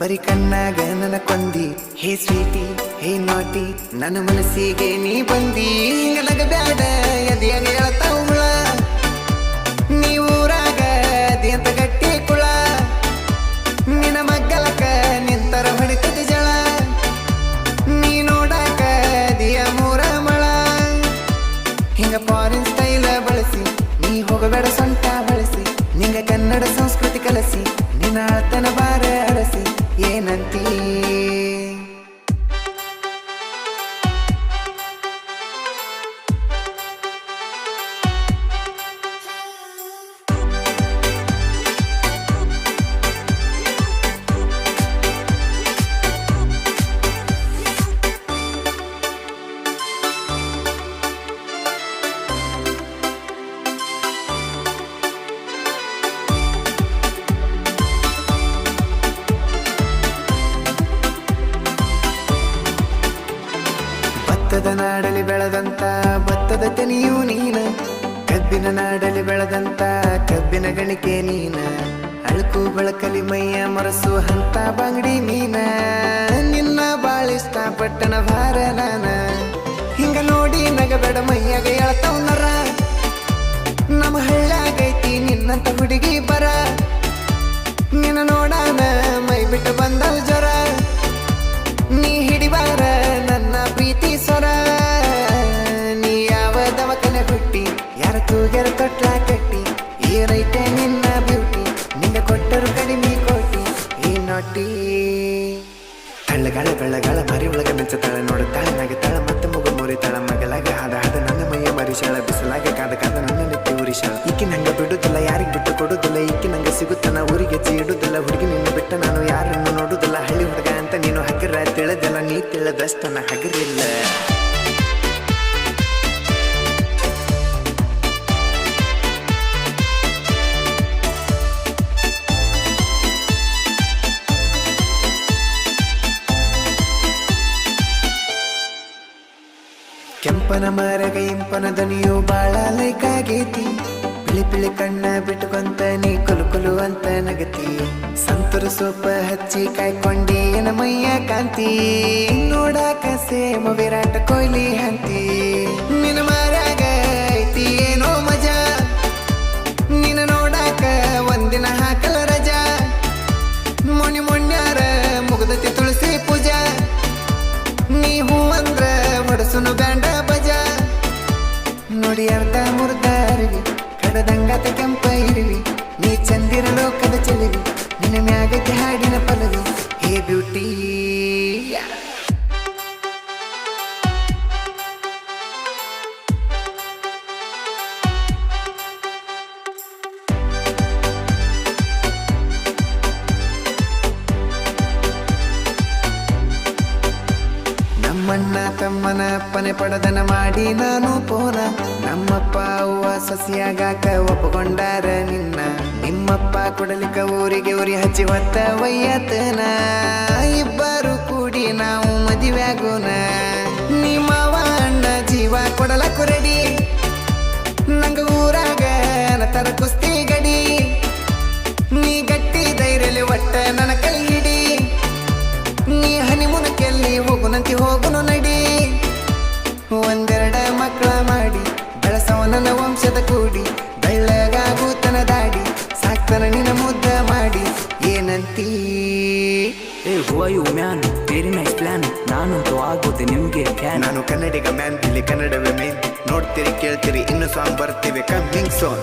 ಬರಿ ಕಣ್ಣಾಗ ನನ್ನ ಕೊಂದಿ ಹೇ ಸ್ವೀಟಿ ಹೇ ನಾಟಿ ನನ್ನ ಮನಸ್ಸಿಗೆ ನೀ ಬಂದಿ ಹಿಂಗಲಗ ಬ್ಯಾಡ ಎದೆಯಾಗ ಹೇಳ್ತಾವ ಹುಳ ನೀವೂರಾಗ ಅದಿಯಂತ ಗಟ್ಟಿ ಕುಳ ನಿನ್ನ ಮಗ್ಗಲಕ ನಿಂತರ ಹೊಡಿತದ ಜಳ ನೀ ನೋಡಾಕ ಅದಿಯ ಮೂರ ಮಳ ಹಿಂಗ ಫಾರಿನ್ ಸ್ಟೈಲ ಬಳಸಿ ನೀ ಹೋಗಬೇಡ ಸೊಂಟ ಬಳಸಿ ನಿಂಗ ಕನ್ನಡ ಸಂಸ್ಕೃತಿ ಕಲಸಿ ನಿನ್ನ ಅಳ್ತನ ಬಾರ ಅರಸಿ ಏನಂತೀ ಭತ್ತದ ನಾಡಲಿ ಬೆಳೆದಂತ ಭತ್ತದ ತೆನೆಯೂ ನೀನ ಕಬ್ಬಿನ ನಾಡಲಿ ಬೆಳೆದಂತ ಕಬ್ಬಿನ ಗಣಿಕೆ ನೀನ ಅಳುಕು ಬೆಳಕಲಿ ಮೈಯ ಮರಸು ಹಂತ ಬಂಗಡಿ ನೀನ ನಿನ್ನ ಬಾಳಿಷ್ಟ ಪಟ್ಟಣ ಭಾರ ನಾನ ಹಿಂಗ ನೋಡಿ ನಗಬೇಡ ಮೈಯಾಗ ಎಳ್ತಾವ್ ನರ ನಮ್ಮ ಹಳ್ಳಾಗೈತಿ ನಿನ್ನಂತ ಹುಡುಗಿ ಬರ ನಿನ್ನ ನೋಡಾನ ಮೈ ಬಿಟ್ಟು ಬಂದವ್ ಜ್ವರ ನೀ ಹಿಡಿಬಾರ ನನ್ನ ಪ್ರೀತಿ ಸ್ವರ ನೀ ಯಾವ ದವಕನ ಹುಟ್ಟಿ ಯಾರ ತೂಗ್ಯಾರ ತೊಟ್ಲ ಕಟ್ಟಿ ಏನೈತೆ ನಿನ್ನ ಬ್ಯೂಟಿ ನಿಂಗ ಕೊಟ್ಟರು ಕಡಿಮೆ ಕೋಟಿ ಈ ನೋಟಿ ತಳ್ಳಗಾಳ ಬೆಳ್ಳಗಾಳ ಮರಿ ಒಳಗ ಮೆಚ್ಚತಾಳ ನೋಡುತ್ತಾಳ ನಗತಾಳ ಮತ್ತೆ ಮುಗು ಮುರಿತಾಳ ಮಗಲಾಗ ಹಾದ ಹಾದ ನನ್ನ ಮೈಯ ಮರಿಶಾಳ ಬಿಸಲಾಗ ಕಾದ ಕಾದ ನನ್ನ ನೆತ್ತಿ ಉರಿಶಾಳ ಈಕಿ ನಂಗ ಬಿಡುದಿಲ್ಲ ಯಾರಿಗ್ ಬಿಟ್ಟು ಕೊಡುದಿಲ್ಲ ಈಕಿ ನಂಗೆ ಸಿಗುತ್ತಾನ ಊರಿಗೆ ಇಡುದಿಲ್ಲ ಹುಡುಗಿ ನಿನ್ನ ಬಿಟ್ಟ ನಾನು ಯಾರನ್ನು ನೋಡುದಿಲ್ಲ ಹಳ್ಳಿ ಹುಡುಗ ಅಂತ ನೀನು ಹಗರ ತಿಳಿದಲ್ಲ ನೀ ತಿಳಿದಷ್ಟನ ಹಗರಿಲ್ಲ ಕೆಂಪನ ಮರಗ ಇಂಪನ ದನಿಯು ಬಾಳ ಲೈಕಾಗೈತಿ ಪಿಳಿ ಪಿಳಿ ಕಣ್ಣ ಬಿಟ್ಕೊಂತ ನೀ ಕುಲು ಕುಲು ಅಂತ ನಗತಿ ಸಂತೂರ ಸೋಪ ಹಚ್ಚಿ ಕಾಯ್ಕೊಂಡಿ ಏನ ಮೈಯ ಕಾಂತಿ ನೋಡಾಕ ಸೇಮ ವಿರಾಟ ಕೊಹ್ಲಿ ಹಂತಿ ನಿನ್ನ ಮರಗ ಐತಿ ಏನೋ ಮಜಾ ನಿನ್ನ ನೋಡಾಕ ಒಂದಿನ ಹಾಕಲ ರಜಾ ಮೊಣಿ ಮೊಣ್ಯಾರ ಮುಗ್ದತಿ ತುಳಸಿ ಪೂಜಾ ನೀ ಹೂ ಅಂದ್ರ ಹೊಡಸುನು ಬ್ಯಾಂಡ ಬಜಾ ನೋಡಿ ಅರ್ಧ ಮುರ್ದ ಅರಿವಿ ಕಡದಂಗಾತ ಕೆಂಪ ಇರುವಿ ನೀ ಚಂದಿರ ಲೋಕದ ಚೆಲುವಿ ನಿನ್ನ ಮ್ಯಾಗಕ್ಕೆ ಹಾಡಿನ ಪಲವಿ ಹೇ ಬ್ಯೂಟಿ ನಮ್ಮಣ್ಣ ತಮ್ಮನ ಅಪ್ಪನೆ ಪಡದನ ಮಾಡಿ ನಾನು ಪೋನ ನಮ್ಮಪ್ಪ ಅವ್ವ ಸಸಿಯಾಗಾಕ ಒಪ್ಪಕೊಂಡಾರ ನಿನ್ನ ನಿಮ್ಮಪ್ಪ ಕೊಡಲಿಕ್ಕ ಊರಿಗೆ ಉರಿ ಹಚ್ಚಿ ಹೊತ್ತ ವಯ್ಯತನ ಇಬ್ಬರು ಕೂಡಿ ನಾವು ಮದುವೆಯಾಗೋಣ ನಿಮ್ಮವ ಅಣ್ಣ ಜೀವ ಕೊಡಲಕ್ಕು ರೆಡಿ ನಂಗ ಊರಾಗ ತರ ಕುಸ್ತಿ ಗಡಿ ನೀ ಗಟ್ಟಿ ಧೈರ್ಯಲಿ ಒಟ್ಟ ನನ್ನ ಕೈ ಹಿಡಿ ನೀ ಹನಿಮುನಕ್ಕೆಲ್ಲಿ ಹೋಗುನಂತಿ ಹೋಗುನು ನಡಿ ಒಂದೆರಡ ಮಕ್ಕಳ ಮಾಡಿ ಬೆಳಸವ ನನ್ನ ವಂಶದ ಕೂಡಿ ಬೆಳ್ಳಗಾಗೂತನ ದಾಡಿ ಸಾಕ್ತನ ನಿನ್ನ ಮುದ್ದ ಮಾಡಿ ಏನಂತೀ Who are you man? Very nice plan. ನಾನಂತೂ ಆಗೋದೆ ನಿಮ್ಗೆ ನಾನು ಕನ್ನಡಿಗ ಮ್ಯಾನ್ ಇಲ್ಲಿ ಕನ್ನಡವೇ ಮೇನ್ ನೋಡ್ತೀರಿ ಕೇಳ್ತೀರಿ ಇನ್ನು ಸಾಂಗ್ ಬರ್ತೀವಿ ಕಮ್ಮಿಂಗ್ ಸೋನ್